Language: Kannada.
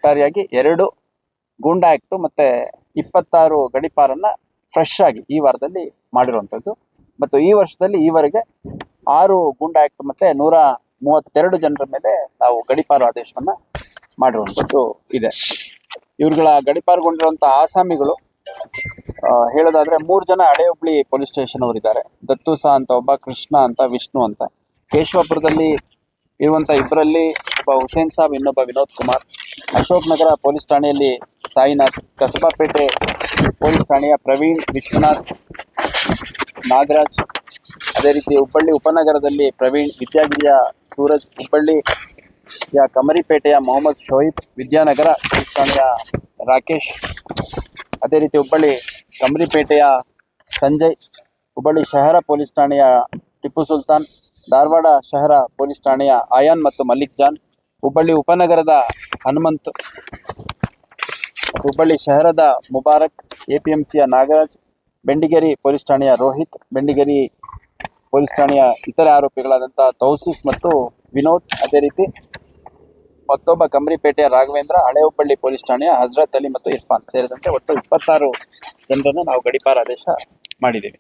ಒಟ್ಟಾರೆಯಾಗಿ 2 ಗೂಂಡಾ ಆಕ್ಟ್ ಮತ್ತೆ 26 ಗಡೀಪಾರನ್ನ ಫ್ರೆಶ್ ಆಗಿ ಈ ವಾರದಲ್ಲಿ ಮಾಡಿರುವಂಥದ್ದು. ಮತ್ತು ಈ ವರ್ಷದಲ್ಲಿ ಈವರೆಗೆ 6 ಗೂಂಡಾ ಆಕ್ಟ್ ಮತ್ತೆ 132 ಜನರ ಮೇಲೆ ನಾವು ಗಡೀಪಾರು ಆದೇಶವನ್ನ ಮಾಡಿರುವಂಥದ್ದು ಇದೆ. ಇವ್ರುಗಳ ಗಡೀಪಾರುಗೊಂಡಿರುವಂತಹ ಆಸಾಮಿಗಳು ಹೇಳೋದಾದ್ರೆ 3 ಜನ ಹಳೆ ಹುಬ್ಳಿ ಪೊಲೀಸ್ ಸ್ಟೇಷನ್ ಅವರಿದ್ದಾರೆ. ದತ್ತೂಸ ಅಂತ ಒಬ್ಬ, ಕೃಷ್ಣ ಅಂತ, ವಿಷ್ಣು ಅಂತ. ಕೇಶವಾಪುರದಲ್ಲಿ ಇರುವಂತ ಇಬ್ಬರಲ್ಲಿ ಒಬ್ಬ ಹುಸೇನ್ ಸಾಬ್, ಇನ್ನೊಬ್ಬ ವಿನೋದ್ ಕುಮಾರ್. ಅಶೋಕ್ ನಗರ ಪೊಲೀಸ್ ಠಾಣೆಯಲ್ಲಿ ಸಾಯಿನಾಥ್, ಕಸಬಾಪೇಟೆ ಪೊಲೀಸ್ ಠಾಣೆಯ ಪ್ರವೀಣ್, ವಿಶ್ವನಾಥ್, ನಾಗರಾಜ್. ಅದೇ ರೀತಿ ಹುಬ್ಬಳ್ಳಿ ಉಪನಗರದಲ್ಲಿ ಪ್ರವೀಣ್, ವಿದ್ಯಾಗಿರಿಯ ಸೂರಜ್, ಹುಬ್ಬಳ್ಳಿಯ ಕಮರಿಪೇಟೆಯ ಮೊಹಮ್ಮದ್ ಶೋಯಿಬ್, ವಿದ್ಯಾನಗರ ಪೊಲೀಸ್ ಠಾಣೆಯ ರಾಕೇಶ್. ಅದೇ ರೀತಿ ಹುಬ್ಬಳ್ಳಿ ಕಮರಿಪೇಟೆಯ ಸಂಜಯ್, ಹುಬ್ಬಳ್ಳಿ ಶಹರ ಪೊಲೀಸ್ ಠಾಣೆಯ ಟಿಪ್ಪು ಸುಲ್ತಾನ್, ಧಾರವಾಡ ಶಹರ ಪೊಲೀಸ್ ಠಾಣೆಯ ಆಯಾನ್ ಮತ್ತು ಮಲ್ಲಿಕ್ ಜಾನ್, ಹುಬ್ಬಳ್ಳಿ ಉಪನಗರದ ಹನುಮಂತ್, ಹುಬ್ಬಳ್ಳಿ ಶಹರದ ಮುಬಾರಕ್, ಎಪಿಎಂಸಿಯ ನಾಗರಾಜ್, ಬೆಂಡಿಗೇರಿ ಪೊಲೀಸ್ ಠಾಣೆಯ ರೋಹಿತ್, ಬೆಂಡಿಗೇರಿ ಪೊಲೀಸ್ ಠಾಣೆಯ ಇತರೆ ಆರೋಪಿಗಳಾದಂತಹ ತೌಸಿಫ್ ಮತ್ತು ವಿನೋದ್. ಅದೇ ರೀತಿ ಮತ್ತೊಬ್ಬ ಕಮರಿಪೇಟೆಯ ರಾಘವೇಂದ್ರ, ಹಳೆ ಹುಬ್ಬಳ್ಳಿ ಪೊಲೀಸ್ ಠಾಣೆಯ ಹಜರತ್ ಅಲಿ ಮತ್ತು ಇರ್ಫಾನ್ ಸೇರಿದಂತೆ ಒಟ್ಟು 26 ಜನರನ್ನು ನಾವು ಗಡೀಪಾರು ಆದೇಶ ಮಾಡಿದ್ದೇವೆ.